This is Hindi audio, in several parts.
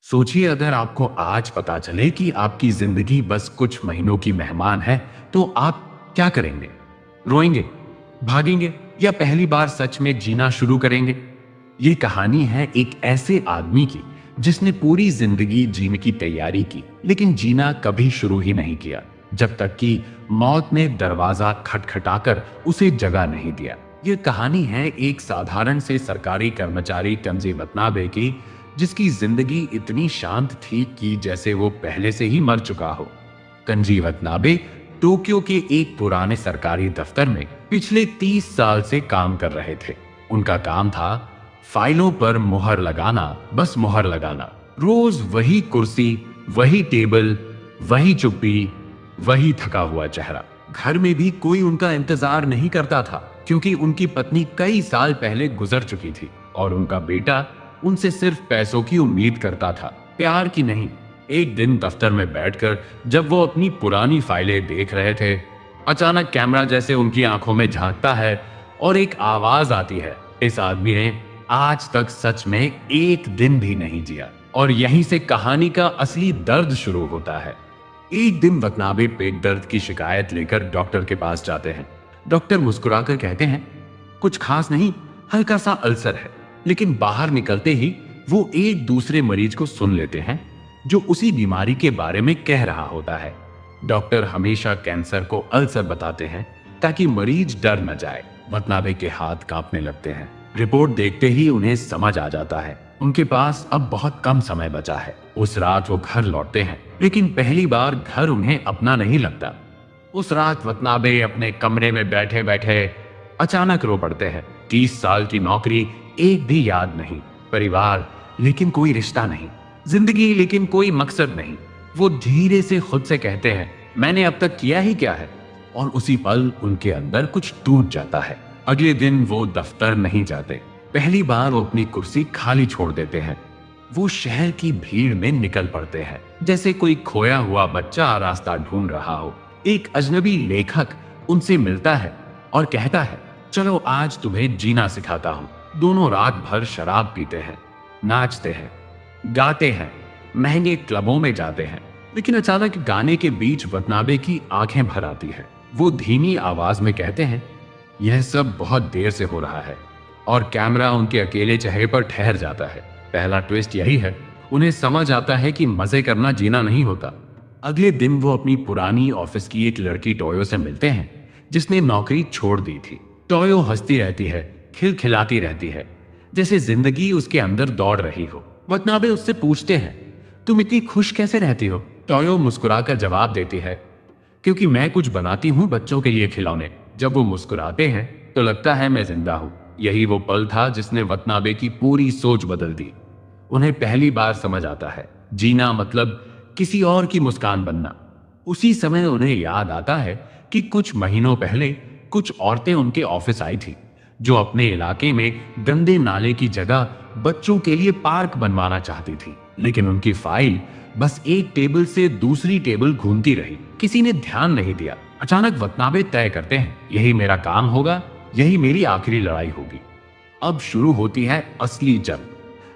सोचिए अगर आपको आज पता चले कि आपकी जिंदगी बस कुछ महीनों की मेहमान है, तो आप क्या करेंगे? रोएंगे, भागेंगे या पहली बार सच में जीना शुरू करेंगे? ये कहानी है एक ऐसे आदमी की जिसने पूरी जिंदगी जीने की तैयारी की, लेकिन जीना कभी शुरू ही नहीं किया, जब तक कि मौत ने दरवाजा खटखटाकर उसे जगा नहीं दिया। ये कहानी है एक साधारण से सरकारी कर्मचारी तंजी वतनाबे की, जिसकी जिंदगी इतनी शांत थी कि जैसे वो पहले से ही मर चुका हो। कंजी वतनाबे टोक्यो के एक पुराने सरकारी दफ्तर में पिछले 30 साल से काम कर रहे थे। उनका काम था फाइलों पर मुहर लगाना, बस मुहर लगाना। रोज वही कुर्सी, वही टेबल, वही चुप्पी, वही थका हुआ चेहरा। घर में भी कोई उनका इंतजार नहीं करता था, क्योंकि उनकी पत्नी कई साल पहले गुजर चुकी थी और उनका बेटा उनसे सिर्फ पैसों की उम्मीद करता था, प्यार की नहीं। एक दिन दफ्तर में बैठकर जब वो अपनी पुरानी फाइलें देख रहे थे, अचानक कैमरा जैसे उनकी आंखों में झांकता है और एक आवाज आती है, इस आदमी ने आज तक सच में एक दिन भी नहीं जिया। और यहीं से कहानी का असली दर्द शुरू होता है। एक दिन वतनाबे पेट दर्द की शिकायत लेकर डॉक्टर के पास जाते हैं। डॉक्टर मुस्कुराकर कहते हैं, कुछ खास नहीं, हल्का सा अल्सर है। लेकिन बाहर निकलते ही वो एक दूसरे मरीज को सुन लेते हैं जो उसी बीमारी के बारे में कह रहा होता है। डॉक्टर हमेशा कैंसर को अल्सर बताते हैं ताकि मरीज डर न जाए। वतनाबे के हाथ कांपने लगते हैं। रिपोर्ट देखते ही उन्हें समझ आ जाता है उनके पास अब बहुत कम समय बचा है। उस रात वो घर लौटते हैं, लेकिन पहली बार घर उन्हें अपना नहीं लगता। उस रात वतनाबे अपने कमरे में बैठे बैठे अचानक रो पड़ते हैं। 30 साल की नौकरी एक भी याद नहीं, परिवार लेकिन कोई रिश्ता नहीं, जिंदगी लेकिन कोई मकसद नहीं। वो धीरे से खुद से कहते हैं, मैंने अब तक किया ही क्या है? और उसी पल उनके अंदर कुछ टूट जाता है। अगले दिन वो दफ्तर नहीं जाते। पहली बार वो अपनी कुर्सी खाली छोड़ देते हैं। वो शहर की भीड़ में निकल पड़ते हैं, जैसे कोई खोया हुआ बच्चा रास्ता ढूंढ रहा हो। एक अजनबी लेखक उनसे मिलता है और कहता है, चलो आज तुम्हें जीना सिखाता हूं। दोनों रात भर शराब पीते हैं, नाचते हैं, गाते हैं, महंगे क्लबों में जाते हैं। लेकिन अचानक गाने के बीच वतनाबे की आंखें भर आती है। वो धीमी आवाज में कहते हैं, यह सब बहुत देर से हो रहा है। और कैमरा उनके अकेले चेहरे पर ठहर जाता है। पहला ट्विस्ट यही है, उन्हें समझ आता है कि मजे करना जीना नहीं होता। अगले दिन वो अपनी पुरानी ऑफिस की एक लड़की टोयो से मिलते हैं, जिसने नौकरी छोड़ दी थी। टोयो हंसती रहती है, खिलखिलाती रहती है, जैसे जिंदगी उसके अंदर दौड़ रही हो। वतनाबे उससे पूछते हैं, तुम इतनी खुश कैसे रहती हो? टोयो मुस्कुराकर जवाब देती है, क्योंकि मैं कुछ बनाती हूँ बच्चों के लिए खिलौने। जब वो मुस्कुराते हैं तो लगता है मैं जिंदा हूँ। यही वो पल था जिसने वतनाबे की पूरी सोच बदल दी। उन्हें पहली बार समझ आता है, जीना मतलब किसी और की मुस्कान बनना। उसी समय उन्हें याद आता है कि कुछ महीनों पहले कुछ औरतें उनके ऑफिस आई थी, जो अपने इलाके में गंदे नाले की जगह बच्चों के लिए पार्क बनवाना चाहती थी। लेकिन उनकी फाइल बस एक टेबल से दूसरी टेबल घूमती रही, किसी ने ध्यान नहीं दिया। अचानक वतनाबे तय करते हैं, यही मेरा काम होगा, यही मेरी आखिरी लड़ाई होगी। अब शुरू होती है असली जंग।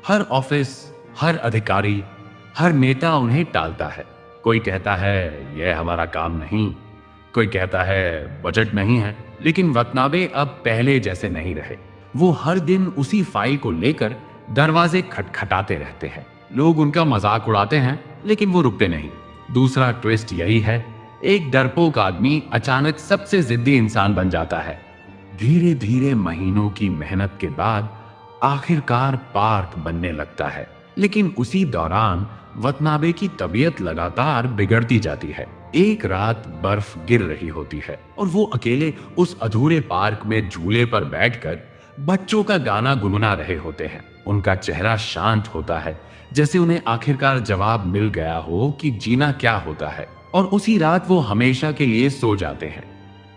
हर ऑफिस, हर अधिकारी, हर नेता उन्हें टालता है। कोई कहता है यह हमारा काम नहीं, कोई कहता है बजट नहीं है। लेकिन वतनाबे अब पहले जैसे नहीं रहे। वो हर दिन उसी फाइल को लेकर दरवाजे खटखटाते रहते हैं। लोग उनका मजाक उड़ाते हैं, लेकिन वो रुकते नहीं। दूसरा ट्विस्ट यही है, एक डरपोक आदमी अचानक सबसे जिद्दी इंसान बन जाता है। धीरे धीरे महीनों की मेहनत के बाद आखिरकार पार्क बनने लगता है। लेकिन उसी दौरान वतनाबे की तबीयत लगातार बिगड़ती जाती है। एक रात बर्फ गिर रही होती है और वो अकेले उस अधूरे पार्क में झूले पर बैठकर बच्चों का गाना गुनगुना रहे होते हैं। उनका चेहरा शांत होता है, जैसे उन्हें आखिरकार जवाब मिल गया हो कि जीना क्या होता है। और उसी रात वो हमेशा के लिए सो जाते हैं।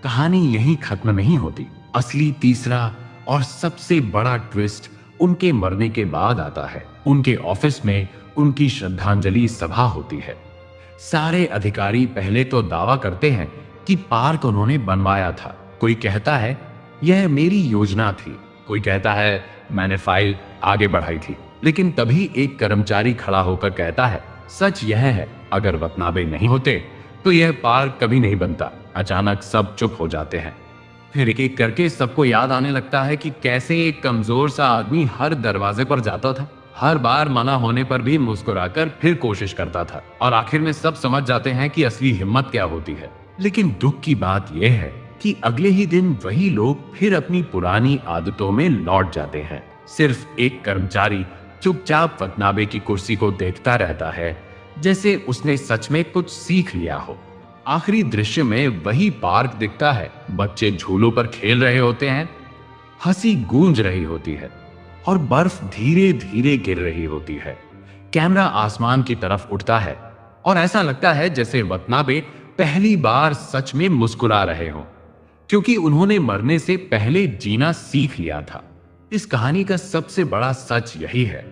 कहानी यहीं खत्म नहीं होती। असली तीसरा और सबसे बड़ा ट्विस्ट उनके मरने के बाद आता है। उनके ऑफिस में उनकी श्रद्धांजलि सभा होती है। सारे अधिकारी पहले तो दावा करते हैं कि पार्क उन्होंने बनवाया था। कोई कहता है यह मेरी योजना थी, कोई कहता है मैंने फाइल आगे बढ़ाई थी। लेकिन तभी एक कर्मचारी खड़ा होकर कहता है, सच यह है, अगर वतनाबे नहीं होते तो यह पार्क कभी नहीं बनता। अचानक सब चुप हो जाते हैं। फिर एक एक करके सबको याद आने लगता है कि कैसे एक कमजोर सा आदमी हर दरवाजे पर जाता था, हर बार मना होने पर भी मुस्कुराकर फिर कोशिश करता था, और आखिर में सब समझ जाते हैं कि असली हिम्मत क्या होती है। लेकिन दुख की बात यह है कि अगले ही दिन वही लोग फिर अपनी पुरानी आदतों में लौट जाते हैं। सिर्फ एक कर्मचारी चुपचाप वतनाबे की कुर्सी को देखता रहता है, जैसे उसने सच में कुछ सीख लिया हो। आखिरी दृश्य में वही पार्क दिखता है, बच्चे झूलों पर खेल रहे होते हैं, हंसी गूंज रही होती है और बर्फ धीरे धीरे गिर रही होती है। कैमरा आसमान की तरफ उठता है और ऐसा लगता है जैसे वतनाबे पहली बार सच में मुस्कुरा रहे हों, क्योंकि उन्होंने मरने से पहले जीना सीख लिया था। इस कहानी का सबसे बड़ा सच यही है,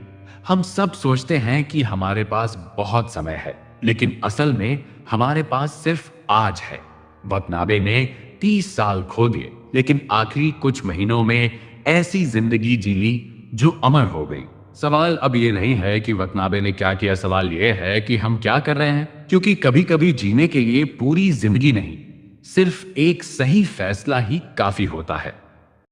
हम सब सोचते हैं कि हमारे पास बहुत समय है, लेकिन असल में हमारे पास सिर्फ आज है। वतनाबे ने 30 साल खो दिए, लेकिन आखिरी कुछ महीनों में ऐसी जिंदगी जी ली जो अमर हो गई। सवाल अब ये नहीं है कि वतनाबे ने क्या किया, सवाल ये है कि हम क्या कर रहे हैं, क्योंकि कभी कभी जीने के लिए पूरी जिंदगी नहीं, सिर्फ एक सही फैसला ही काफी होता है।